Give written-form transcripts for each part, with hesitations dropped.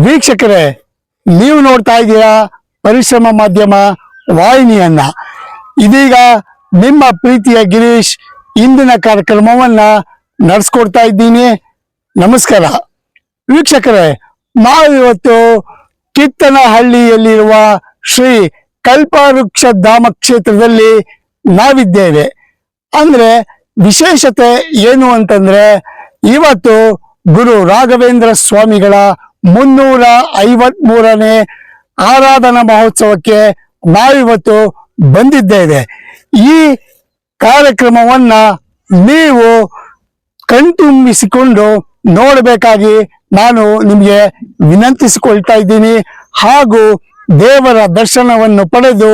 ವೀಕ್ಷಕರೇ, ನೀವು ನೋಡ್ತಾ ಇದ್ದೀರಾ ಪರಿಶ್ರಮ ಮಾಧ್ಯಮ ವಾಹಿನಿಯನ್ನ. ಇದೀಗ ನಿಮ್ಮ ಪ್ರೀತಿಯ ಗಿರೀಶ್ ಇಂದಿನ ಕಾರ್ಯಕ್ರಮವನ್ನ ನಡೆಸ್ಕೊಡ್ತಾ ಇದ್ದೀನಿ. ನಮಸ್ಕಾರ ವೀಕ್ಷಕರೇ, ನಾವಿವತ್ತು ಕಿತ್ತನಹಳ್ಳಿಯಲ್ಲಿರುವ ಶ್ರೀ ಕಲ್ಪವೃಕ್ಷ ಧಾಮ ಕ್ಷೇತ್ರದಲ್ಲಿ ನಾವಿದ್ದೇವೆ. ಅಂದ್ರೆ ವಿಶೇಷತೆ ಏನು ಅಂತಂದ್ರೆ, ಇವತ್ತು ಗುರು ರಾಘವೇಂದ್ರ ಸ್ವಾಮಿಗಳ 353ನೇ ಆರಾಧನಾ ಮಹೋತ್ಸವಕ್ಕೆ ನಾವಿವತ್ತು ಬಂದಿದ್ದೇವೆ. ಈ ಕಾರ್ಯಕ್ರಮವನ್ನ ನೀವು ಕಣ್ತುಂಬಿಸಿಕೊಂಡು ನೋಡಬೇಕಾಗಿ ನಾನು ನಿಮಗೆ ವಿನಂತಿಸಿಕೊಳ್ತಾ ಇದ್ದೀನಿ. ಹಾಗೂ ದೇವರ ದರ್ಶನವನ್ನು ಪಡೆದು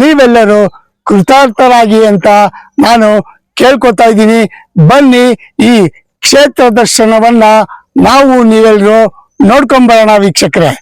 ನೀವೆಲ್ಲರೂ ಕೃತಾರ್ಥರಾಗಿ ಅಂತ ನಾನು ಕೇಳ್ಕೊತಾ ಇದ್ದೀನಿ. ಬನ್ನಿ, ಈ ಕ್ಷೇತ್ರ ದರ್ಶನವನ್ನ ನಾವು ನೀವೆಲ್ಲರೂ ನೋಡ್ಕೊಂಬರೋಣ ವೀಕ್ಷಕರೇ.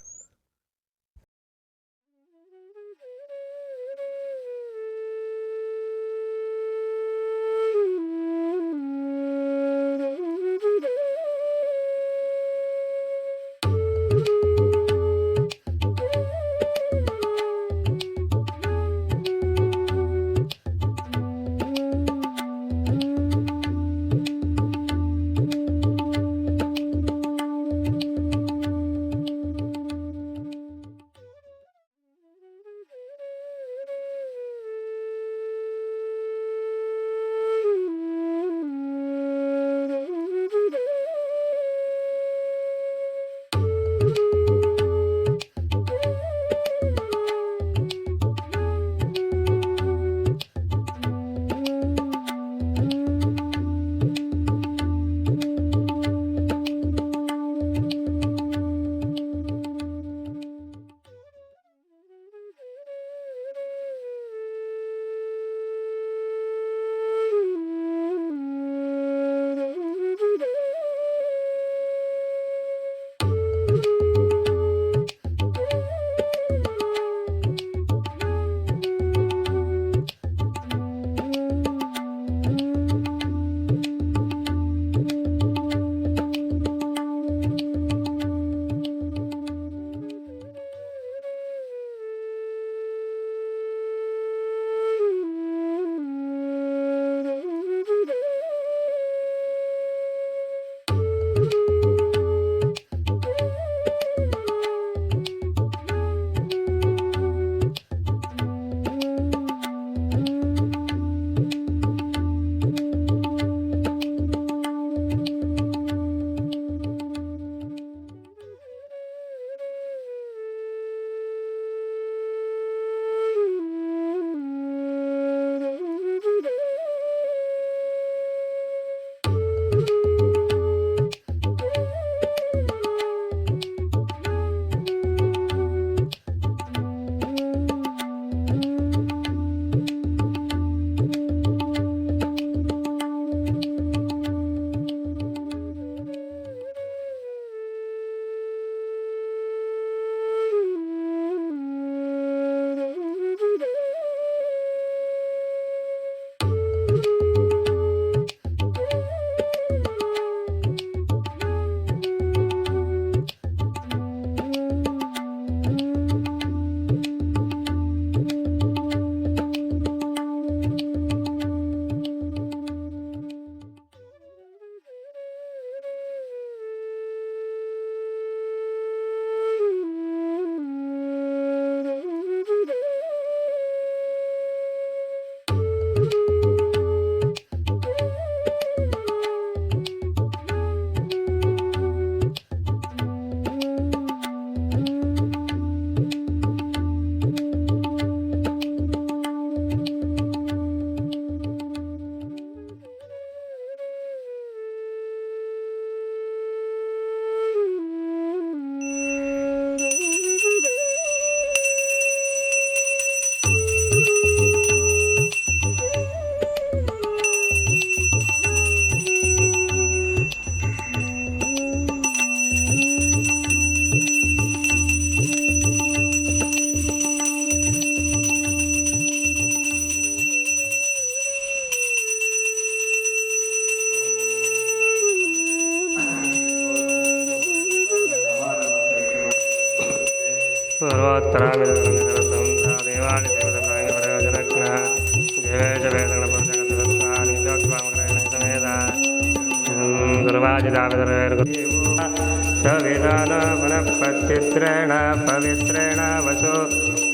सविधान वनपचित्रेण पवित्रेण वसु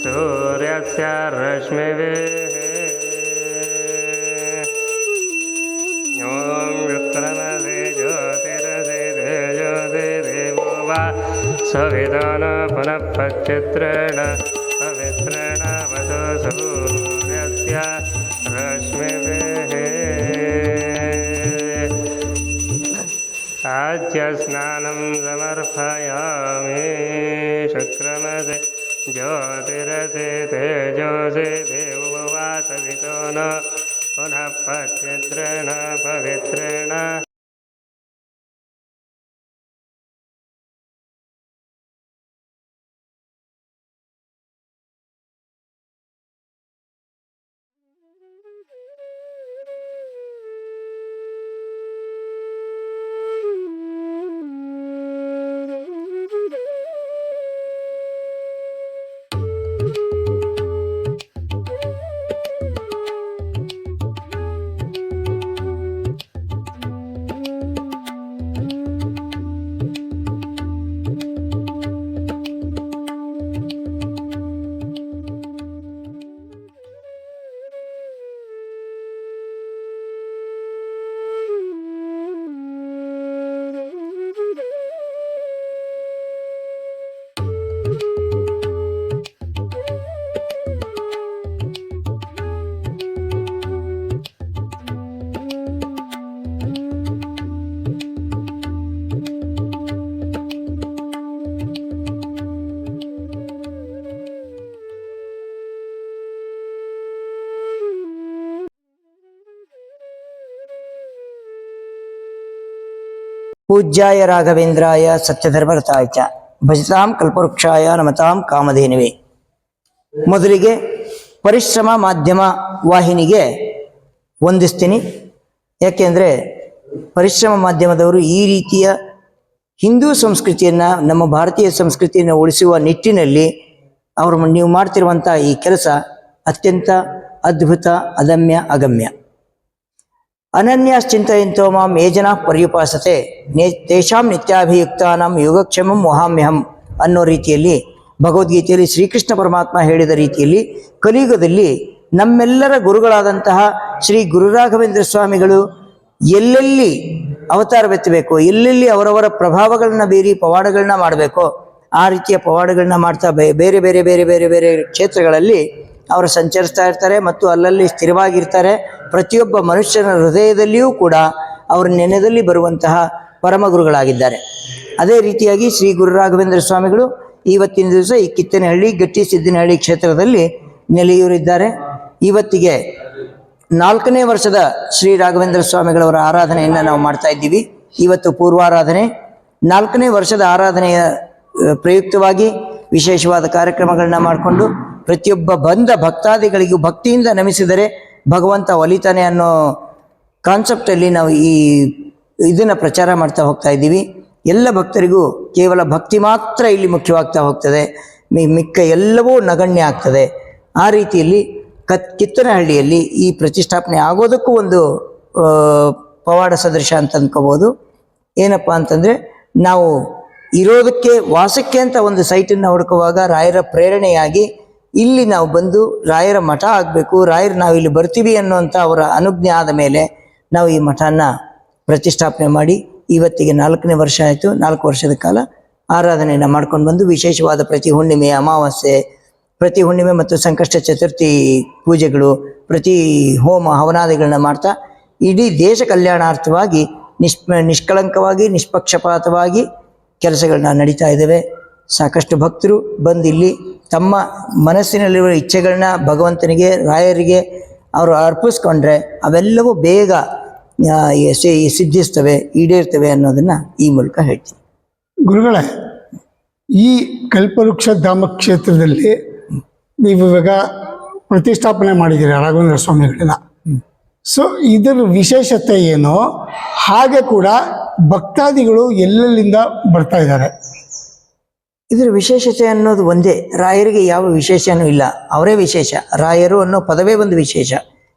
सूर्यस्य रश्मिभिः ॐ विक्रमसे ज्योतिरसे तेजोदेवो वा सविधान वनपचित्रेण पवित्रेण वसु सूर्यस्य रश्मिभिः आज्यस्नानं समर्पयामि शुक्रमसे ज्योतिरसे तेजोसे देवो वा सवितो न पुनः पचित्रेण पवित्रेण पूज्याय राघवेंद्राय सत्यधर्मरताय च ಭಜತಾಂ ಕಲ್ಪವೃಕ್ಷಾಯ ನಮತಾಂ ಕಾಮಧೇನುವೆ. ಮೊದಲಿಗೆ ಪರಿಶ್ರಮ ಮಾಧ್ಯಮ ವಾಹಿನಿಗೆ ವಂದಿಸ್ತೀನಿ. ಯಾಕೆಂದರೆ ಪರಿಶ್ರಮ ಮಾಧ್ಯಮದವರು ಈ ರೀತಿಯ ಹಿಂದೂ ಸಂಸ್ಕೃತಿಯನ್ನು, ನಮ್ಮ ಭಾರತೀಯ ಸಂಸ್ಕೃತಿಯನ್ನು ಉಳಿಸುವ ನಿಟ್ಟಿನಲ್ಲಿ ನೀವು ಮಾಡ್ತಿರುವಂಥ ಈ ಕೆಲಸ ಅತ್ಯಂತ ಅದ್ಭುತ, ಅದಮ್ಯ, ಅಗಮ್ಯ. ಅನನ್ಯಾಶ್ಚಿಂತಯಂತೋ ಮಾಂ ಯೇ ಜನಾಃ ಪರ್ಯುಪಾಸತೆ ತೇಷಾಂ ನಿತ್ಯಾಭಿಯುಕ್ತಾನಾಂ ಯೋಗಕ್ಷೇಮಂ ವಹಾಮ್ಯಹಂ ಅನ್ನೋ ರೀತಿಯಲ್ಲಿ ಭಗವದ್ಗೀತೆಯಲ್ಲಿ ಶ್ರೀಕೃಷ್ಣ ಪರಮಾತ್ಮ ಹೇಳಿದ ರೀತಿಯಲ್ಲಿ ಕಲಿಯುಗದಲ್ಲಿ ನಮ್ಮೆಲ್ಲರ ಗುರುಗಳಾದಂತಹ ಶ್ರೀ ಗುರುರಾಘವೇಂದ್ರ ಸ್ವಾಮಿಗಳು ಎಲ್ಲೆಲ್ಲಿ ಅವತಾರವೆತ್ತಬೇಕು, ಎಲ್ಲೆಲ್ಲಿ ಅವರವರ ಪ್ರಭಾವಗಳನ್ನ ಬೀರಿ ಪವಾಡಗಳನ್ನ ಮಾಡಬೇಕೋ ಆ ರೀತಿಯ ಪವಾಡಗಳನ್ನ ಮಾಡ್ತಾ ಬೇರೆ ಬೇರೆ ಬೇರೆ ಬೇರೆ ಬೇರೆ ಕ್ಷೇತ್ರಗಳಲ್ಲಿ ಅವರು ಸಂಚರಿಸ್ತಾ ಇರ್ತಾರೆ ಮತ್ತು ಅಲ್ಲಲ್ಲಿ ಸ್ಥಿರವಾಗಿರ್ತಾರೆ. ಪ್ರತಿಯೊಬ್ಬ ಮನುಷ್ಯನ ಹೃದಯದಲ್ಲಿಯೂ ಕೂಡ ಅವರ ನೆನೆದಲ್ಲಿ ಬರುವಂತಹ ಪರಮಗುರುಗಳಾಗಿದ್ದಾರೆ. ಅದೇ ರೀತಿಯಾಗಿ ಶ್ರೀ ಗುರುರಾಘವೇಂದ್ರ ಸ್ವಾಮಿಗಳು ಇವತ್ತಿನ ದಿವಸ ಈ ಕಿತ್ತನಹಳ್ಳಿ, ಗಟ್ಟಿ ಸಿದ್ದಿನಹಳ್ಳಿ ಕ್ಷೇತ್ರದಲ್ಲಿ ನೆಲೆಯೂರಿದ್ದಾರೆ. ಇವತ್ತಿಗೆ 4ನೇ ವರ್ಷದ ಶ್ರೀ ರಾಘವೇಂದ್ರ ಸ್ವಾಮಿಗಳವರ ಆರಾಧನೆಯನ್ನು ನಾವು ಮಾಡ್ತಾ ಇದ್ದೀವಿ. ಇವತ್ತು ಪೂರ್ವಾರಾಧನೆ. 4ನೇ ವರ್ಷದ ಆರಾಧನೆಯ ಪ್ರಯುಕ್ತವಾಗಿ ವಿಶೇಷವಾದ ಕಾರ್ಯಕ್ರಮಗಳನ್ನ ಮಾಡಿಕೊಂಡು ಪ್ರತಿಯೊಬ್ಬ ಬಂದ ಭಕ್ತಾದಿಗಳಿಗೂ ಭಕ್ತಿಯಿಂದ ನಮಿಸಿದರೆ ಭಗವಂತ ಒಲಿತಾನೆ ಅನ್ನೋ ಕಾನ್ಸೆಪ್ಟಲ್ಲಿ ನಾವು ಇದನ್ನು ಪ್ರಚಾರ ಮಾಡ್ತಾ ಹೋಗ್ತಾ ಇದ್ದೀವಿ. ಎಲ್ಲ ಭಕ್ತರಿಗೂ ಕೇವಲ ಭಕ್ತಿ ಮಾತ್ರ ಇಲ್ಲಿ ಮುಖ್ಯವಾಗ್ತಾ ಹೋಗ್ತದೆ, ಮಿಕ್ಕ ಎಲ್ಲವೂ ನಗಣ್ಯ ಆಗ್ತದೆ. ಆ ರೀತಿಯಲ್ಲಿ ಕಿತ್ತನಹಳ್ಳಿಯಲ್ಲಿ ಈ ಪ್ರತಿಷ್ಠಾಪನೆ ಆಗೋದಕ್ಕೂ ಒಂದು ಪವಾಡ ಸದೃಶ ಅಂತ ಅಂದ್ಕೋಬೋದು. ಏನಪ್ಪ ಅಂತಂದರೆ, ನಾವು ಇರೋದಕ್ಕೆ ವಾಸಕ್ಕೆ ಅಂತ ಒಂದು ಸೈಟನ್ನು ಹುಡುಕುವಾಗ ರಾಯರ ಪ್ರೇರಣೆಯಾಗಿ ಇಲ್ಲಿ ನಾವು ಬಂದು ರಾಯರ ಮಠ ಆಗಬೇಕು, ರಾಯರು ನಾವು ಇಲ್ಲಿ ಬರ್ತೀವಿ ಅನ್ನುವಂಥ ಅವರ ಅನುಜ್ಞೆ ಆದ ಮೇಲೆ ನಾವು ಈ ಮಠನ ಪ್ರತಿಷ್ಠಾಪನೆ ಮಾಡಿ ಇವತ್ತಿಗೆ 4ನೇ ವರ್ಷ ಆಯಿತು. 4 ವರ್ಷದ ಕಾಲ ಆರಾಧನೆಯನ್ನು ಮಾಡ್ಕೊಂಡು ಬಂದು ವಿಶೇಷವಾದ ಪ್ರತಿ ಹುಣ್ಣಿಮೆ, ಅಮಾವಾಸ್ಯೆ, ಪ್ರತಿ ಹುಣ್ಣಿಮೆ ಮತ್ತು ಸಂಕಷ್ಟ ಚತುರ್ಥಿ ಪೂಜೆಗಳು, ಪ್ರತಿ ಹೋಮ ಹವನಾದಿಗಳನ್ನ ಮಾಡ್ತಾ ಇಡೀ ದೇಶ ಕಲ್ಯಾಣಾರ್ಥವಾಗಿ ನಿಷ್ಕಳಂಕವಾಗಿ ನಿಷ್ಪಕ್ಷಪಾತವಾಗಿ ಕೆಲಸಗಳನ್ನ ನಡೀತಾ ಇದ್ದೇವೆ. ಸಾಕಷ್ಟು ಭಕ್ತರು ಬಂದು ಇಲ್ಲಿ ತಮ್ಮ ಮನಸ್ಸಿನಲ್ಲಿರುವ ಇಚ್ಛೆಗಳನ್ನ ಭಗವಂತನಿಗೆ, ರಾಯರಿಗೆ ಅವರು ಅರ್ಪಿಸ್ಕೊಂಡ್ರೆ ಅವೆಲ್ಲವೂ ಬೇಗ ಸಿದ್ಧಿಸ್ತವೆ, ಈಡೇರ್ತವೆ ಅನ್ನೋದನ್ನು ಈ ಮೂಲಕ ಹೇಳ್ತೀನಿ. ಗುರುಗಳೇ, ಈ ಕಲ್ಪವೃಕ್ಷ ಧಾಮ ಕ್ಷೇತ್ರದಲ್ಲಿ ನೀವು ಇವಾಗ ಪ್ರತಿಷ್ಠಾಪನೆ ಮಾಡಿದ್ದೀರಿ ರಾಘವೇಂದ್ರ ಸ್ವಾಮಿಗಳನ್ನ. ಸೊ ಇದರ ವಿಶೇಷತೆ ಏನು? ಹಾಗೆ ಕೂಡ ಭಕ್ತಾದಿಗಳು ಎಲ್ಲೆಲ್ಲಿಂದ ಬರ್ತಾ ಇದ್ದಾರೆ? ಇದರ ವಿಶೇಷತೆ ಅನ್ನೋದು ಒಂದೇ. ರಾಯರಿಗೆ ಯಾವ ವಿಶೇಷನೂ ಇಲ್ಲ, ಅವರೇ ವಿಶೇಷ. ರಾಯರು ಅನ್ನೋ ಪದವೇ ಒಂದು ವಿಶೇಷ.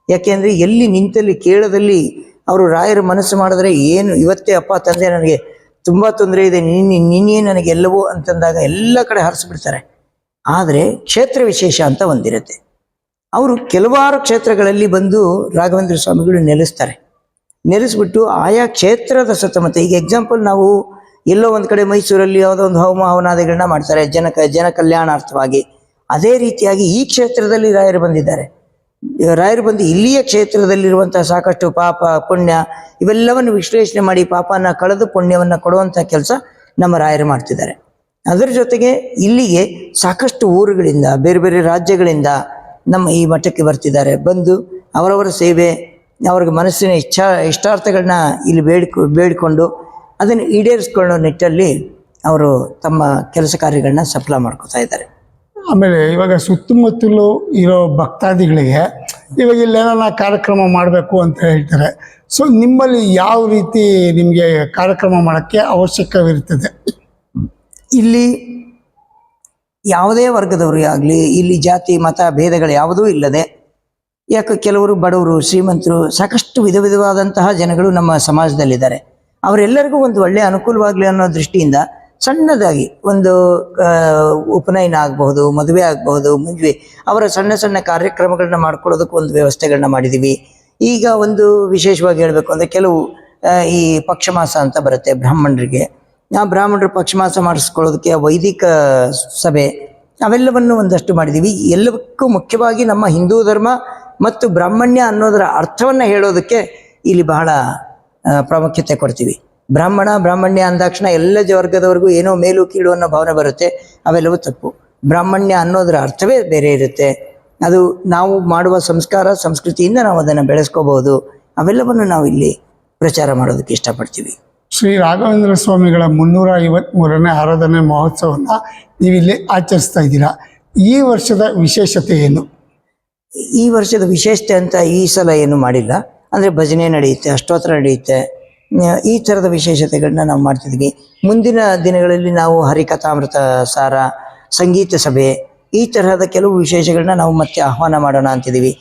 ಯಾಕೆಂದರೆ ಎಲ್ಲಿ ನಿಂತಲ್ಲಿ ಕೇಳದಲ್ಲಿ ಅವರು ರಾಯರು ಮನಸ್ಸು ಮಾಡಿದ್ರೆ ಏನು ಇವತ್ತೇ ಅಪ್ಪ ತಂದೆ ನನಗೆ ತುಂಬ ತೊಂದರೆ ಇದೆ, ನಿನ್ನೆ ನನಗೆ ಎಲ್ಲವೋ ಅಂತಂದಾಗ ಎಲ್ಲ ಕಡೆ ಹರಿಸ್ಬಿಡ್ತಾರೆ. ಆದರೆ ಕ್ಷೇತ್ರ ವಿಶೇಷ ಅಂತ ಒಂದಿರುತ್ತೆ. ಅವರು ಕೆಲವಾರು ಕ್ಷೇತ್ರಗಳಲ್ಲಿ ಬಂದು ರಾಘವೇಂದ್ರ ಸ್ವಾಮಿಗಳು ನೆಲೆಸ್ಬಿಟ್ಟು ಆಯಾ ಕ್ಷೇತ್ರದ ಸುತ್ತಮುತ್ತ, ಈಗ ಎಕ್ಸಾಂಪಲ್ ನಾವು ಎಲ್ಲೋ ಒಂದು ಕಡೆ ಮೈಸೂರಲ್ಲಿ ಯಾವುದೋ ಒಂದು ಹೋಮ ಹವನಾದಿಗಳನ್ನ ಮಾಡ್ತಾರೆ ಜನ ಕಲ್ಯಾಣಾರ್ಥವಾಗಿ. ಅದೇ ರೀತಿಯಾಗಿ ಈ ಕ್ಷೇತ್ರದಲ್ಲಿ ರಾಯರು ಬಂದಿದ್ದಾರೆ. ರಾಯರು ಬಂದು ಇಲ್ಲಿಯ ಕ್ಷೇತ್ರದಲ್ಲಿರುವಂಥ ಸಾಕಷ್ಟು ಪಾಪ ಪುಣ್ಯ ಇವೆಲ್ಲವನ್ನು ವಿಶ್ಲೇಷಣೆ ಮಾಡಿ ಪಾಪನ ಕಳೆದು ಪುಣ್ಯವನ್ನು ಕೊಡುವಂಥ ಕೆಲಸ ನಮ್ಮ ರಾಯರು ಮಾಡ್ತಿದ್ದಾರೆ. ಅದರ ಜೊತೆಗೆ ಇಲ್ಲಿಗೆ ಸಾಕಷ್ಟು ಊರುಗಳಿಂದ ಬೇರೆ ಬೇರೆ ರಾಜ್ಯಗಳಿಂದ ನಮ್ಮ ಈ ಮಠಕ್ಕೆ ಬರ್ತಿದ್ದಾರೆ. ಬಂದು ಅವರವರ ಸೇವೆ, ಅವ್ರಿಗೆ ಮನಸ್ಸಿನ ಇಷ್ಟಾರ್ಥಗಳನ್ನ ಇಲ್ಲಿ ಬೇಡಿಕೊಂಡು ಅದನ್ನು ಈಡೇರಿಸ್ಕೊಳ್ಳೋ ನಿಟ್ಟಲ್ಲಿ ಅವರು ತಮ್ಮ ಕೆಲಸ ಕಾರ್ಯಗಳನ್ನ ಸಫಲ ಮಾಡ್ಕೋತಾ ಇದ್ದಾರೆ. ಆಮೇಲೆ ಇವಾಗ ಸುತ್ತಮುತ್ತಲು ಇರೋ ಭಕ್ತಾದಿಗಳಿಗೆ ಇವಾಗ ಇಲ್ಲೇನೋ ಕಾರ್ಯಕ್ರಮ ಮಾಡಬೇಕು ಅಂತ ಹೇಳ್ತಾರೆ. ಸೊ ನಿಮ್ಮಲ್ಲಿ ಯಾವ ರೀತಿ ನಿಮಗೆ ಕಾರ್ಯಕ್ರಮ ಮಾಡೋಕ್ಕೆ ಅವಶ್ಯಕವಿರ್ತದೆ? ಇಲ್ಲಿ ಯಾವುದೇ ವರ್ಗದವರು ಆಗಲಿ, ಇಲ್ಲಿ ಜಾತಿ ಮತ ಭೇದಗಳು ಯಾವುದೂ ಇಲ್ಲದೆ, ಯಾಕೆ ಕೆಲವರು ಬಡವರು ಶ್ರೀಮಂತರು ಸಾಕಷ್ಟು ವಿಧವಾದಂತಹ ಜನಗಳು ನಮ್ಮ ಸಮಾಜದಲ್ಲಿದ್ದಾರೆ. ಅವರೆಲ್ಲರಿಗೂ ಒಂದು ಒಳ್ಳೆಯ ಅನುಕೂಲವಾಗಲಿ ಅನ್ನೋ ದೃಷ್ಟಿಯಿಂದ ಸಣ್ಣದಾಗಿ ಒಂದು ಉಪನಯನ ಆಗಬಹುದು, ಮದುವೆ ಆಗಬಹುದು, ಮುಂಜೆ ಅವರ ಸಣ್ಣ ಸಣ್ಣ ಕಾರ್ಯಕ್ರಮಗಳನ್ನ ಮಾಡ್ಕೊಳ್ಳೋದಕ್ಕೆ ಒಂದು ವ್ಯವಸ್ಥೆಗಳನ್ನ ಮಾಡಿದ್ದೀವಿ. ಈಗ ಒಂದು ವಿಶೇಷವಾಗಿ ಹೇಳಬೇಕು ಅಂದರೆ ಕೆಲವು ಈ ಪಕ್ಷಮಾಸ ಅಂತ ಬರುತ್ತೆ ಬ್ರಾಹ್ಮಣರಿಗೆ. ಆ ಬ್ರಾಹ್ಮಣರು ಪಕ್ಷಮಾಸ ಮಾಡಿಸ್ಕೊಳ್ಳೋದಕ್ಕೆ ವೈದಿಕ ಸಭೆ ಅವೆಲ್ಲವನ್ನು ಒಂದಷ್ಟು ಮಾಡಿದ್ದೀವಿ. ಎಲ್ಲಕ್ಕೂ ಮುಖ್ಯವಾಗಿ ನಮ್ಮ ಹಿಂದೂ ಧರ್ಮ ಮತ್ತು ಬ್ರಾಹ್ಮಣ್ಯ ಅನ್ನೋದರ ಅರ್ಥವನ್ನು ಹೇಳೋದಕ್ಕೆ ಇಲ್ಲಿ ಬಹಳ ಪ್ರಾಮುಖ್ಯತೆ ಕೊಡ್ತೀವಿ. ಬ್ರಾಹ್ಮಣ್ಯ ಅಂದಾಕ್ಷಣ ಎಲ್ಲ ವರ್ಗದವರೆಗೂ ಏನೋ ಮೇಲು ಕೀಳು ಅನ್ನೋ ಭಾವನೆ ಬರುತ್ತೆ. ಅವೆಲ್ಲವೂ ತಪ್ಪು. ಬ್ರಾಹ್ಮಣ್ಯ ಅನ್ನೋದರ ಅರ್ಥವೇ ಬೇರೆ ಇರುತ್ತೆ. ಅದು ನಾವು ಮಾಡುವ ಸಂಸ್ಕಾರ ಸಂಸ್ಕೃತಿಯಿಂದ ನಾವು ಅದನ್ನು ಬೆಳೆಸ್ಕೋಬಹುದು. ಅವೆಲ್ಲವನ್ನು ನಾವು ಇಲ್ಲಿ ಪ್ರಚಾರ ಮಾಡೋದಕ್ಕೆ ಇಷ್ಟಪಡ್ತೀವಿ. ಶ್ರೀ ರಾಘವೇಂದ್ರ ಸ್ವಾಮಿಗಳ 353ನೇ ಆರಾಧನೆ ಮಹೋತ್ಸವವನ್ನು ನೀವಿಲ್ಲಿ ಆಚರಿಸ್ತಾ ಇದ್ದೀರಾ. ಈ ವರ್ಷದ ವಿಶೇಷತೆ ಏನು? ಈ ವರ್ಷದ ವಿಶೇಷತೆ ಅಂತ ಈ ಸಲ ಏನು ಮಾಡಿಲ್ಲ. ಅಂದರೆ ಭಜನೆ ನಡೆಯುತ್ತೆ, ಅಷ್ಟೋತ್ತರ ನಡೆಯುತ್ತೆ, ಈ ಥರದ ವಿಶೇಷತೆಗಳನ್ನ ನಾವು ಮಾಡ್ತಿದ್ವಿ. ಮುಂದಿನ ದಿನಗಳಲ್ಲಿ ನಾವು ಹರಿಕಥಾಮೃತ ಸಾರ, ಸಂಗೀತ ಸಭೆ, ಈ ತರಹದ ಕೆಲವು ವಿಶೇಷಗಳನ್ನ ನಾವು ಮತ್ತೆ ಆಹ್ವಾನ ಮಾಡೋಣ ಅಂತಿದ್ದೀವಿ.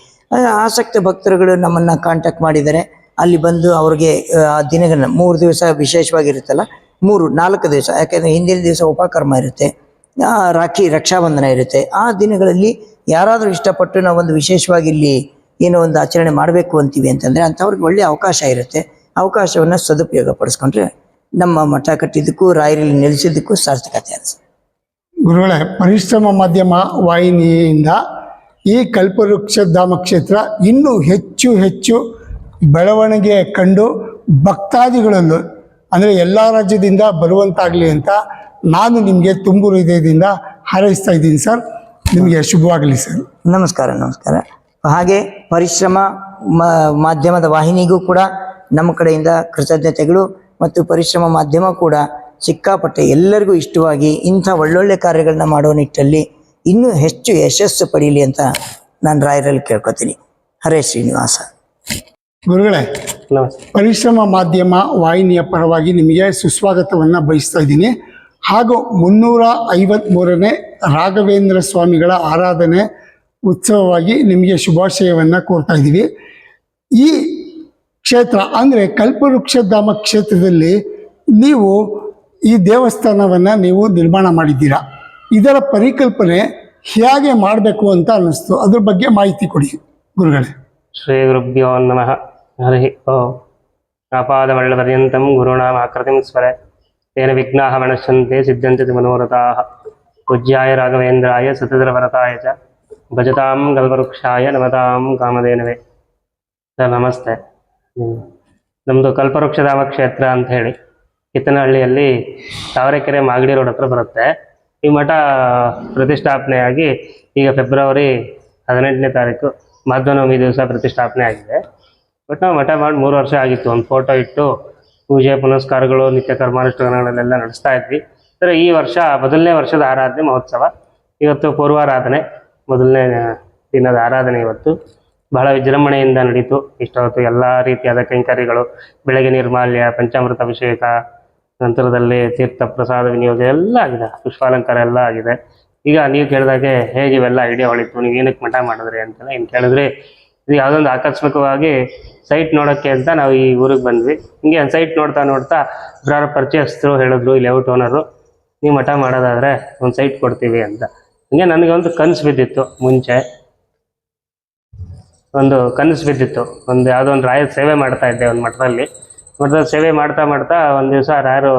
ಆಸಕ್ತ ಭಕ್ತರುಗಳು ನಮ್ಮನ್ನು ಕಾಂಟ್ಯಾಕ್ಟ್ ಮಾಡಿದರೆ ಅಲ್ಲಿ ಬಂದು ಅವ್ರಿಗೆ ಆ ದಿನಗಳನ್ನ 3 ದಿವಸ ವಿಶೇಷವಾಗಿರುತ್ತಲ್ಲ, 3-4 ದಿವಸ, ಯಾಕೆಂದರೆ ಹಿಂದಿನ ದಿವಸ ಉಪಕರ್ಮ ಇರುತ್ತೆ, ರಕ್ಷಾಬಂಧನ ಇರುತ್ತೆ. ಆ ದಿನಗಳಲ್ಲಿ ಯಾರಾದರೂ ಇಷ್ಟಪಟ್ಟು ನಾವೊಂದು ವಿಶೇಷವಾಗಿ ಇಲ್ಲಿ ಏನೋ ಒಂದು ಆಚರಣೆ ಮಾಡಬೇಕು ಅಂತೀವಿ ಅಂತಂದರೆ ಅಂಥವ್ರಿಗೆ ಒಳ್ಳೆಯ ಅವಕಾಶ ಇರುತ್ತೆ. ಅವಕಾಶವನ್ನು ಸದುಪಯೋಗ ಪಡಿಸ್ಕೊಂಡ್ರೆ ನಮ್ಮ ಮಠ ಕಟ್ಟಿದ್ದಕ್ಕೂ ರಾಯರಲ್ಲಿ ನೆಲೆಸಿದ್ದಕ್ಕೂ ಸಾರ್ಥಕತೆ ಅನಿಸುತ್ತೆ. ಗುರುಗಳೇ, ಪರಿಶ್ರಮ ಮಾಧ್ಯಮ ವಾಹಿನಿಯಿಂದ ಈ ಕಲ್ಪವೃಕ್ಷಧಾಮ ಕ್ಷೇತ್ರ ಇನ್ನೂ ಹೆಚ್ಚು ಬೆಳವಣಿಗೆ ಕಂಡು ಭಕ್ತಾದಿಗಳಲ್ಲೂ ಅಂದರೆ ಎಲ್ಲ ರಾಜ್ಯದಿಂದ ಬರುವಂತಾಗಲಿ ಅಂತ ನಾನು ನಿಮಗೆ ತುಂಬು ಹೃದಯದಿಂದ ಹಾರೈಸ್ತಾ ಇದ್ದೀನಿ ಸರ್. ನಿಮಗೆ ಶುಭವಾಗಲಿ ಸರ್. ನಮಸ್ಕಾರ. ಹಾಗೆ ಪರಿಶ್ರಮ ಮಾಧ್ಯಮದ ವಾಹಿನಿಗೂ ಕೂಡ ನಮ್ಮ ಕಡೆಯಿಂದ ಕೃತಜ್ಞತೆಗಳು. ಮತ್ತು ಪರಿಶ್ರಮ ಮಾಧ್ಯಮ ಕೂಡ ಸಿಕ್ಕಾಪಟ್ಟೆ ಎಲ್ಲರಿಗೂ ಇಷ್ಟವಾಗಿ ಇಂಥ ಒಳ್ಳೊಳ್ಳೆ ಕಾರ್ಯಗಳನ್ನ ಮಾಡೋ ನಿಟ್ಟಲ್ಲಿ ಇನ್ನೂ ಹೆಚ್ಚು ಯಶಸ್ಸು ಪಡೀಲಿ ಅಂತ ನಾನು ರಾಯರಲ್ಲಿ ಕೇಳ್ಕೊತೀನಿ. ಹರೇ ಶ್ರೀನಿವಾಸ. ಗುರುಗಳೇ, ಪರಿಶ್ರಮ ಮಾಧ್ಯಮ ವಾಹಿನಿಯ ಪರವಾಗಿ ನಿಮಗೆ ಸುಸ್ವಾಗತವನ್ನು ಬಯಸ್ತಾ ಇದ್ದೀನಿ. ಹಾಗೂ 353ನೇ ರಾಘವೇಂದ್ರ ಸ್ವಾಮಿಗಳ ಆರಾಧನೆ ಉತ್ಸವವಾಗಿ ನಿಮಗೆ ಶುಭಾಶಯವನ್ನು ಕೋರ್ತಾ ಇದ್ದೀವಿ. ಈ ಕ್ಷೇತ್ರ ಅಂದರೆ ಕಲ್ಪವೃಕ್ಷಧಾಮ ಕ್ಷೇತ್ರದಲ್ಲಿ ನೀವು ಈ ದೇವಸ್ಥಾನವನ್ನು ನೀವು ನಿರ್ಮಾಣ ಮಾಡಿದ್ದೀರಾ. ಇದರ ಪರಿಕಲ್ಪನೆ ಹೇಗೆ ಮಾಡಬೇಕು ಅಂತ ಅನ್ನಿಸ್ತು, ಅದ್ರ ಬಗ್ಗೆ ಮಾಹಿತಿ ಕೊಡಿ ಗುರುಗಳೇ. ಶ್ರೀ ಗುರುಭ್ಯೋ ನಮಃ. ಹರಿ ಓಂ. ಆಪಾದಮಳ್ಳಪರ್ಯಂತಂ ಗುರುಣಾಂ ಆಕೃತಿಂ ಸ್ಮರೆ ತೇನ ವಿಘ್ನಾಃ ಪ್ರಣಶ್ಯಂತೆ ಸಿದ್ಧಂತೆ ಮನೋರಥಾಃ. ಪೂಜ್ಯಾಯ ರಾಘವೇಂದ್ರಾಯ ಸತತವರತಾಯ ಚ ಭಜತಾಂ ಕಲ್ಪವೃಕ್ಷಾಯ ನಮತಾಂ ಕಾಮಧೇನವೇ. ಸರ್ ನಮಸ್ತೆ. ನಮ್ಮದು ಕಲ್ಪವೃಕ್ಷಧಾಮ ಕ್ಷೇತ್ರ ಅಂತ ಹೇಳಿ ಕಿತ್ತನಹಳ್ಳಿಯಲ್ಲಿ ತಾವರೆಕೆರೆ ಮಾಗಡಿ ರೋಡ್ ಹತ್ರ ಬರುತ್ತೆ. ಈ ಮಠ ಪ್ರತಿಷ್ಠಾಪನೆಯಾಗಿ ಈಗ ಫೆಬ್ರವರಿ 18ನೇ ತಾರೀಕು ಮಧ್ಯಾಹ್ನವಮಿ ದಿವಸ ಪ್ರತಿಷ್ಠಾಪನೆ ಆಗಿದೆ. ಬಟ್ ನಾವು ಮಠ ಮಾಡಿ 3 ವರ್ಷ ಆಗಿತ್ತು. ಒಂದು ಫೋಟೋ ಇಟ್ಟು ಪೂಜೆ ಪುನಸ್ಕಾರಗಳು ನಿತ್ಯ ಕರ್ಮಾನುಷ್ಠಾನಗಳನ್ನೆಲ್ಲ ನಡೆಸ್ತಾ ಇದ್ವಿ. ಅಂದರೆ ಈ ವರ್ಷ ಮೊದಲನೇ ವರ್ಷದ ಆರಾಧನೆ ಮಹೋತ್ಸವ. ಇವತ್ತು ಪೂರ್ವಾರಾಧನೆ, ಮೊದಲನೇ ದಿನದ ಆರಾಧನೆ ಇವತ್ತು ಬಹಳ ವಿಜೃಂಭಣೆಯಿಂದ ನಡೀತು. ಇಷ್ಟೊತ್ತು ಎಲ್ಲ ರೀತಿಯಾದ ಕೈಂಕರ್ಯಗಳು, ಬೆಳಗ್ಗೆ ನಿರ್ಮಾಲ್ಯ, ಪಂಚಾಮೃತ ಅಭಿಷೇಕ, ನಂತರದಲ್ಲಿ ತೀರ್ಥ ಪ್ರಸಾದ ವಿನಿಯೋಗ ಎಲ್ಲ ಆಗಿದೆ, ಪುಷ್ಪಾಲಂಕಾರ ಎಲ್ಲ ಆಗಿದೆ. ಈಗ ನೀವು ಕೇಳಿದಾಗೆ ಹೇಗೆ ಇವೆಲ್ಲ ಐಡಿಯಾ ಹೊಳಿತು, ನೀವು ಏನಕ್ಕೆ ಮಠ ಮಾಡಿದ್ರಿ ಅಂತೆಲ್ಲ ಏನು ಕೇಳಿದ್ರಿ. ಇದು ಯಾವುದೊಂದು ಆಕಸ್ಮಿಕವಾಗಿ ಸೈಟ್ ನೋಡೋಕ್ಕೆ ಅಂತ ನಾವು ಈ ಊರಿಗೆ ಬಂದ್ವಿ. ಹಿಂಗೆ ಸೈಟ್ ನೋಡ್ತಾ ನೋಡ್ತಾ ಯಾರು ಪರಿಚಯಸ್ಥರು ಹೇಳಿದ್ರು, ಈ ಲೇಔಟ್ ಓನರು, ನೀವು ಮಠ ಮಾಡೋದಾದರೆ ಒಂದು ಸೈಟ್ ಕೊಡ್ತೀವಿ ಅಂತ. ಹಿಂಗೆ ನನಗೆ ಒಂದು ಕನಸು ಬಿದ್ದಿತ್ತು, ಮುಂಚೆ ಒಂದು ಕನಸು ಬಿದ್ದಿತ್ತು. ಯಾವುದೋ ಒಂದು ರಾಯರ ಸೇವೆ ಮಾಡ್ತಾ ಇದ್ದೆ ಒಂದು ಮಠದಲ್ಲಿ ಸೇವೆ ಮಾಡ್ತಾ ಮಾಡ್ತಾ ಒಂದು ದಿವಸ ರಾಯರು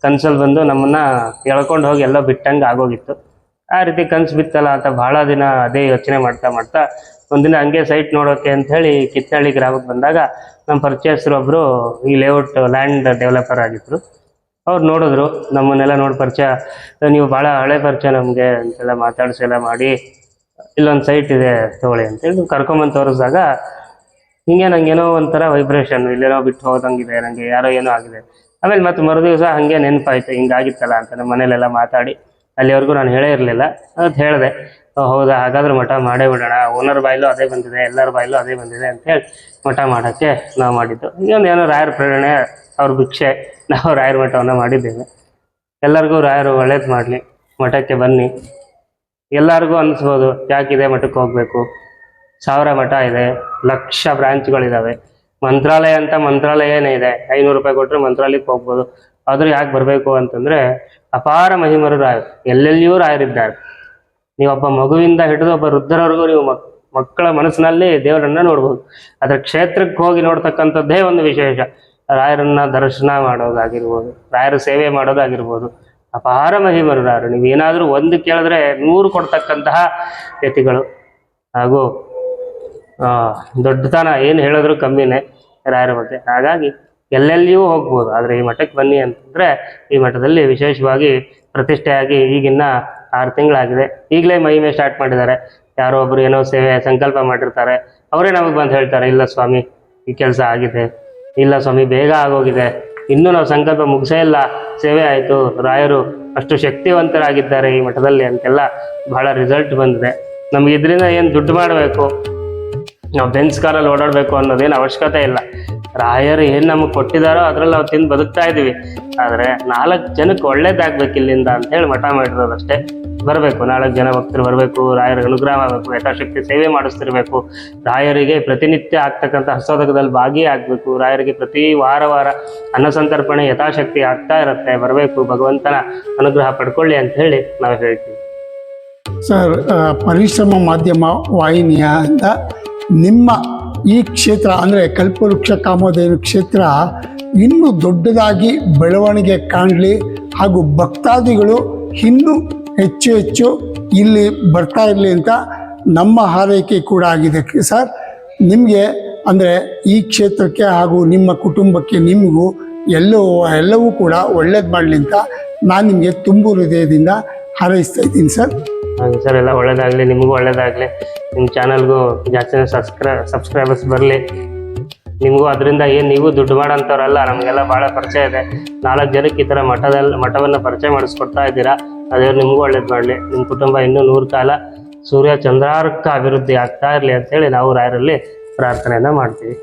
ಕನಸಲ್ಲಿ ಬಂದು ನಮ್ಮನ್ನು ಎಳ್ಕೊಂಡು ಹೋಗಿ ಎಲ್ಲೋ ಬಿಟ್ಟಂಗೆ ಆಗೋಗಿತ್ತು. ಆ ರೀತಿ ಕನಸು ಬಿತ್ತಲ್ಲ ಅಂತ ಭಾಳ ದಿನ ಅದೇ ಯೋಚನೆ ಮಾಡ್ತಾ ಮಾಡ್ತಾ ಒಂದಿನ ಹಂಗೆ ಸೈಟ್ ನೋಡೋಕ್ಕೆ ಅಂಥೇಳಿ ಕಿತ್ತನಹಳ್ಳಿ ಗ್ರಾಮಕ್ಕೆ ಬಂದಾಗ ನಮ್ಮ ಪರಿಚಯಸ್ಥರು ಒಬ್ಬರು ಈ ಲೇಔಟ್ ಲ್ಯಾಂಡ್ ಡೆವಲಪರ್ ಆಗಿದ್ದರು. ಅವ್ರು ನೋಡಿದ್ರು, ನಮ್ಮನ್ನೆಲ್ಲ ನೋಡಿ ಪರಿಚಯ, ನೀವು ಭಾಳ ಹಳೆ ಪರಿಚಯ ನಮಗೆ ಅಂತೆಲ್ಲ ಮಾತಾಡಿಸೆಲ್ಲ ಮಾಡಿ ಇಲ್ಲೊಂದು ಸೈಟ್ ಇದೆ ತೊಗೊಳ್ಳಿ ಅಂತೇಳಿ ಕರ್ಕೊಂಬಂದು ತೋರಿಸಿದಾಗ ಹಿಂಗೆ ನನಗೇನೋ ಒಂಥರ ವೈಬ್ರೇಷನ್, ಇಲ್ಲೇನೋ ಬಿಟ್ಟು ಹೋದಂಗಿದೆ, ನನಗೆ ಯಾರೋ ಏನೋ ಆಗಿದೆ. ಆಮೇಲೆ ಮತ್ತೆ ಮರು ದಿವಸ ಹಾಗೆ ನೆನಪಾಯ್ತು, ಹಿಂಗಾಗಿತ್ತಲ್ಲ ಅಂತ ನಮ್ಮ ಮನೇಲೆಲ್ಲ ಮಾತಾಡಿ. ಅಲ್ಲಿವರೆಗೂ ನಾನು ಹೇಳೇ ಇರಲಿಲ್ಲ, ಅದು ಹೇಳಿದೆ. ಹೌದಾ, ಹಾಗಾದ್ರೆ ಮಠ ಮಾಡೇ ಬಿಡೋಣ, ಓನರ್ ಬಾಯಲ್ಲೂ ಅದೇ ಬಂದಿದೆ, ಎಲ್ಲರ ಬಾಯಲ್ಲೂ ಅದೇ ಬಂದಿದೆ ಅಂತೇಳಿ ಮಠ ಮಾಡೋಕ್ಕೆ ನಾವು ಮಾಡಿದ್ದು. ಇನ್ನೊಂದು ಏನೋ ರಾಯರ ಪ್ರೇರಣೆ, ಅವ್ರ ಭಿಕ್ಷೆ, ನಾವು ರಾಯರ ಮಠವನ್ನು ಮಾಡಿದ್ದೇವೆ. ಎಲ್ಲರಿಗೂ ರಾಯರು ಒಳ್ಳೇದು ಮಾಡಲಿ, ಮಠಕ್ಕೆ ಬನ್ನಿ. ಎಲ್ಲರಿಗೂ ಅನ್ನಿಸ್ಬೋದು ಯಾಕಿದೆ ಮಠಕ್ಕೆ ಹೋಗಬೇಕು, 1000 ಮಠ ಇದೆ, ಲಕ್ಷ ಬ್ರಾಂಚ್ಗಳಿದ್ದಾವೆ, ಮಂತ್ರಾಲಯ ಅಂತ ಮಂತ್ರಾಲಯನೇ ಇದೆ, 500 ರೂಪಾಯಿ ಕೊಟ್ಟರೆ ಮಂತ್ರಾಲಯಕ್ಕೆ ಹೋಗ್ಬೋದು. ಆದರೂ ಯಾಕೆ ಬರಬೇಕು ಅಂತಂದರೆ ಅಪಾರ ಮಹಿಮರು ರಾಯರು, ಎಲ್ಲೆಲ್ಲಿಯೂ ರಾಯರಿದ್ದಾರೆ. ನೀವೊಬ್ಬ ಮಗುವಿಂದ ಹಿಡಿದು ಒಬ್ಬ ವೃದ್ಧರವರೆಗೂ ನೀವು ಮಕ್ಕಳ ಮನಸ್ಸಿನಲ್ಲಿ ದೇವರನ್ನು ನೋಡ್ಬೋದು. ಅದರ ಕ್ಷೇತ್ರಕ್ಕೆ ಹೋಗಿ ನೋಡ್ತಕ್ಕಂಥದ್ದೇ ಒಂದು ವಿಶೇಷ. ರಾಯರನ್ನು ದರ್ಶನ ಮಾಡೋದಾಗಿರ್ಬೋದು, ರಾಯರ ಸೇವೆ ಮಾಡೋದಾಗಿರ್ಬೋದು, ಅಪಾರ ಮಹಿಮರು ರಾಯರು. ನೀವು ಏನಾದರೂ ಒಂದು ಕೇಳಿದ್ರೆ 100 ಕೊಡ್ತಕ್ಕಂತಹ ಯತಿಗಳು. ಹಾಗೂ ದೊಡ್ಡತನ ಏನು ಹೇಳಿದ್ರು ಕಮ್ಮಿನೇ ರಾಯರ ಬಗ್ಗೆ. ಹಾಗಾಗಿ ಎಲ್ಲೆಲ್ಲಿಯೂ ಹೋಗ್ಬೋದು, ಆದರೆ ಈ ಮಠಕ್ಕೆ ಬನ್ನಿ ಅಂತಂದರೆ ಈ ಮಠದಲ್ಲಿ ವಿಶೇಷವಾಗಿ ಪ್ರತಿಷ್ಠೆಯಾಗಿ ಈಗಿನ್ನ 6 ತಿಂಗಳಾಗಿದೆ. ಈಗಲೇ ಮಹಿಮೆ ಸ್ಟಾರ್ಟ್ ಮಾಡಿದ್ದಾರೆ. ಯಾರೋ ಒಬ್ಬರು ಏನೋ ಸೇವೆ ಸಂಕಲ್ಪ ಮಾಡಿರ್ತಾರೆ, ಅವರೇ ನಮಗೆ ಬಂದು ಹೇಳ್ತಾರೆ, ಇಲ್ಲ ಸ್ವಾಮಿ ಈ ಕೆಲಸ ಆಗಿದೆ, ಇಲ್ಲ ಸ್ವಾಮಿ ಬೇಗ ಆಗೋಗಿದೆ, ಇನ್ನೂ ನಾವು ಸಂಕಲ್ಪ ಮುಗಿಸೇ ಇಲ್ಲ, ಸೇವೆ ಆಯಿತು, ರಾಯರು ಅಷ್ಟು ಶಕ್ತಿವಂತರಾಗಿದ್ದಾರೆ ಈ ಮಠದಲ್ಲಿ ಅಂತೆಲ್ಲ ಬಹಳ ರಿಸಲ್ಟ್ ಬಂದಿದೆ. ನಮಗೆ ಇದರಿಂದ ಏನು ದುಡ್ಡು ಮಾಡಬೇಕು, ನಾವು ಬೆನ್ಸ್ ಕಾರಲ್ಲಿ ಓಡಾಡಬೇಕು ಅನ್ನೋದೇನು ಅವಶ್ಯಕತೆ ಇಲ್ಲ. ರಾಯರು ಏನು ನಮಗೆ ಕೊಟ್ಟಿದ್ದಾರೋ ಅದರಲ್ಲಿ ನಾವು ತಿಂದು ಬದುಕ್ತಾ ಇದ್ದೀವಿ. ಆದರೆ 4 ಜನಕ್ಕೆ ಒಳ್ಳೇದಾಗಬೇಕು ಇಲ್ಲಿಂದ ಅಂತೇಳಿ ಮಠ ಮಾಡಿರೋದಷ್ಟೇ. ಬರಬೇಕು, 4 ಜನ ಭಕ್ತರು ಬರಬೇಕು, ರಾಯರ ಅನುಗ್ರಹ ಆಗಬೇಕು, ಯಥಾಶಕ್ತಿ ಸೇವೆ ಮಾಡಿಸ್ತಿರ್ಬೇಕು, ರಾಯರಿಗೆ ಪ್ರತಿನಿತ್ಯ ಆಗ್ತಕ್ಕಂಥ ಹಸ್ತೋದಕದಲ್ಲಿ ಭಾಗಿಯಾಗಬೇಕು, ರಾಯರಿಗೆ ಪ್ರತಿ ವಾರ ಅನ್ನ ಸಂತರ್ಪಣೆ ಯಥಾಶಕ್ತಿ ಆಗ್ತಾ ಇರುತ್ತೆ. ಬರಬೇಕು, ಭಗವಂತನ ಅನುಗ್ರಹ ಪಡ್ಕೊಳ್ಳಿ ಅಂತ ಹೇಳಿ ನಾವು ಹೇಳ್ತೀವಿ. ಸರ್, ಪರಿಶ್ರಮ ಮಾಧ್ಯಮ ವಾಹಿನಿಯಿಂದ ನಿಮ್ಮ ಈ ಕ್ಷೇತ್ರ ಅಂದರೆ ಕಲ್ಪವೃಕ್ಷ ಕಾಮಧೇನು ಕ್ಷೇತ್ರ ಇನ್ನೂ ದೊಡ್ಡದಾಗಿ ಬೆಳವಣಿಗೆ ಕಾಣಲಿ, ಹಾಗೂ ಭಕ್ತಾದಿಗಳು ಇನ್ನೂ ಹೆಚ್ಚು ಹೆಚ್ಚು ಇಲ್ಲಿ ಬರ್ತಾ ಇರಲಿ ಅಂತ ನಮ್ಮ ಹಾರೈಕೆ ಕೂಡ ಆಗಿದೆ ಸರ್. ನಿಮಗೆ ಅಂದರೆ ಈ ಕ್ಷೇತ್ರಕ್ಕೆ ಹಾಗೂ ನಿಮ್ಮ ಕುಟುಂಬಕ್ಕೆ ನಿಮಗೂ ಎಲ್ಲವೂ ಕೂಡ ಒಳ್ಳೇದು ಮಾಡಲಿ ಅಂತ ನಾನು ನಿಮಗೆ ತುಂಬು ಹೃದಯದಿಂದ ಹಾರೈಸ್ತಾ ಇದ್ದೀನಿ ಸರ್. ಹಾಗೆ ಸರ್, ಎಲ್ಲ ಒಳ್ಳೇದಾಗಲಿ, ನಿಮಗೂ ಒಳ್ಳೇದಾಗಲಿ, ನಿಮ್ಮ ಚಾನಲ್ಗೂ ಜಾಸ್ತಿ ಸಬ್ಸ್ಕ್ರೈಬರ್ಸ್ ಬರಲಿ. ನಿಮಗೂ ಅದರಿಂದ ಏನು ನೀವು ದುಡ್ಡು ಮಾಡೋಂಥವ್ರಲ್ಲ, ನಮಗೆಲ್ಲ ಭಾಳ ಪರಿಚಯ ಇದೆ. 4 ಜನಕ್ಕೆ ಈ ಥರ ಮಠವನ್ನು ಪರಿಚಯ ಮಾಡಿಸ್ಕೊಡ್ತಾ ಇದ್ದೀರಾ. ಅದೇ ನಿಮಗೂ ಒಳ್ಳೇದು ಮಾಡಲಿ, ನಿಮ್ಮ ಕುಟುಂಬ ಇನ್ನೂ 100 ಕಾಲ ಸೂರ್ಯ ಚಂದ್ರಾರ್ಕ ಅಭಿವೃದ್ಧಿ ಆಗ್ತಾ ಇರಲಿ ಅಂತೇಳಿ ನಾವು ರಾಯರಲ್ಲಿ ಪ್ರಾರ್ಥನೆಯನ್ನು ಮಾಡ್ತೀವಿ.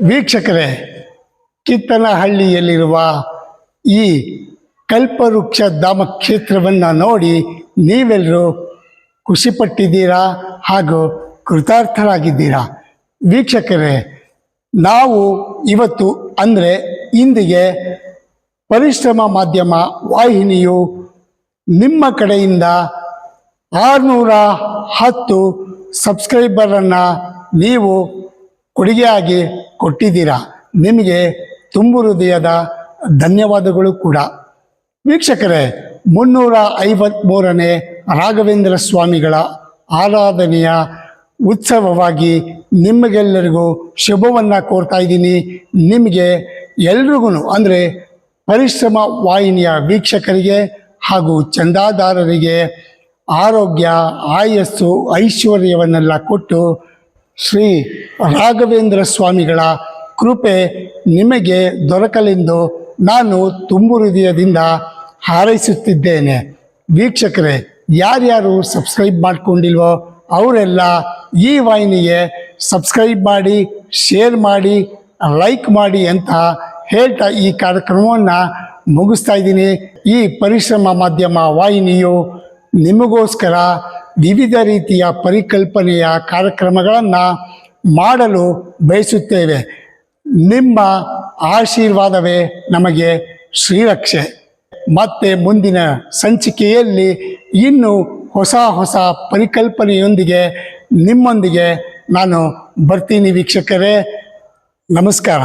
ವೀಕ್ಷಕರೇ, ಕಿತ್ತನಹಳ್ಳಿಯಲ್ಲಿರುವ ಈ ಕಲ್ಪವೃಕ್ಷ ಧಾಮ ಕ್ಷೇತ್ರವನ್ನು ನೋಡಿ ನೀವೆಲ್ಲರೂ ಖುಷಿಪಟ್ಟಿದ್ದೀರಾ ಹಾಗೂ ಕೃತಾರ್ಥರಾಗಿದ್ದೀರಾ. ವೀಕ್ಷಕರೇ, ನಾವು ಇವತ್ತು ಅಂದರೆ ಇಂದಿಗೆ ಪರಿಶ್ರಮ ಮಾಧ್ಯಮ ವಾಹಿನಿಯು ನಿಮ್ಮ ಕಡೆಯಿಂದ 610 ಸಬ್ಸ್ಕ್ರೈಬರನ್ನು ನೀವು ಕೊಡುಗೆಯಾಗಿ ಕೊಟ್ಟಿದ್ದೀರಾ. ನಿಮಗೆ ತುಂಬು ಹೃದಯದ ಧನ್ಯವಾದಗಳು ಕೂಡ. ವೀಕ್ಷಕರೇ, 353ನೇ ರಾಘವೇಂದ್ರ ಸ್ವಾಮಿಗಳ ಆರಾಧನೆಯ ಉತ್ಸವವಾಗಿ ನಿಮಗೆಲ್ಲರಿಗೂ ಶುಭವನ್ನು ಕೋರ್ತಾ ಇದ್ದೀನಿ. ನಿಮಗೆ ಎಲ್ರಿಗೂ ಅಂದರೆ ಪರಿಶ್ರಮ ವಾಹಿನಿಯ ವೀಕ್ಷಕರಿಗೆ ಹಾಗೂ ಚಂದಾದಾರರಿಗೆ ಆರೋಗ್ಯ, ಆಯಸ್ಸು, ಐಶ್ವರ್ಯವನ್ನೆಲ್ಲ ಕೊಟ್ಟು ಶ್ರೀ ರಾಘವೇಂದ್ರ ಸ್ವಾಮಿಗಳ ಕೃಪೆ ನಿಮಗೆ ದೊರಕಲೆಂದು ನಾನು ತುಂಬು ಹೃದಯದಿಂದ ಹಾರೈಸುತ್ತಿದ್ದೇನೆ. ವೀಕ್ಷಕರೇ, ಯಾರ್ಯಾರು ಸಬ್ಸ್ಕ್ರೈಬ್ ಮಾಡಿಕೊಂಡಿಲ್ವೋ ಅವರೆಲ್ಲ ಈ ವಾಹಿನಿಗೆ ಸಬ್ಸ್ಕ್ರೈಬ್ ಮಾಡಿ, ಶೇರ್ ಮಾಡಿ, ಲೈಕ್ ಮಾಡಿ ಅಂತ ಹೇಳ್ತಾ ಈ ಕಾರ್ಯಕ್ರಮವನ್ನು ಮುಗಿಸ್ತಾ ಇದ್ದೀನಿ. ಈ ಪರಿಶ್ರಮ ಮಾಧ್ಯಮ ವಾಹಿನಿಯು ನಿಮಗೋಸ್ಕರ ವಿವಿಧ ರೀತಿಯ ಪರಿಕಲ್ಪನೆಯ ಕಾರ್ಯಕ್ರಮಗಳನ್ನು ಮಾಡಲು ಬಯಸುತ್ತೇವೆ. ನಿಮ್ಮ ಆಶೀರ್ವಾದವೇ ನಮಗೆ ಶ್ರೀರಕ್ಷೆ. ಮತ್ತೆ ಮುಂದಿನ ಸಂಚಿಕೆಯಲ್ಲಿ ಇನ್ನೂ ಹೊಸ ಹೊಸ ಪರಿಕಲ್ಪನೆಯೊಂದಿಗೆ ನಿಮ್ಮೊಂದಿಗೆ ನಾನು ಬರ್ತೀನಿ. ವೀಕ್ಷಕರೇ, ನಮಸ್ಕಾರ.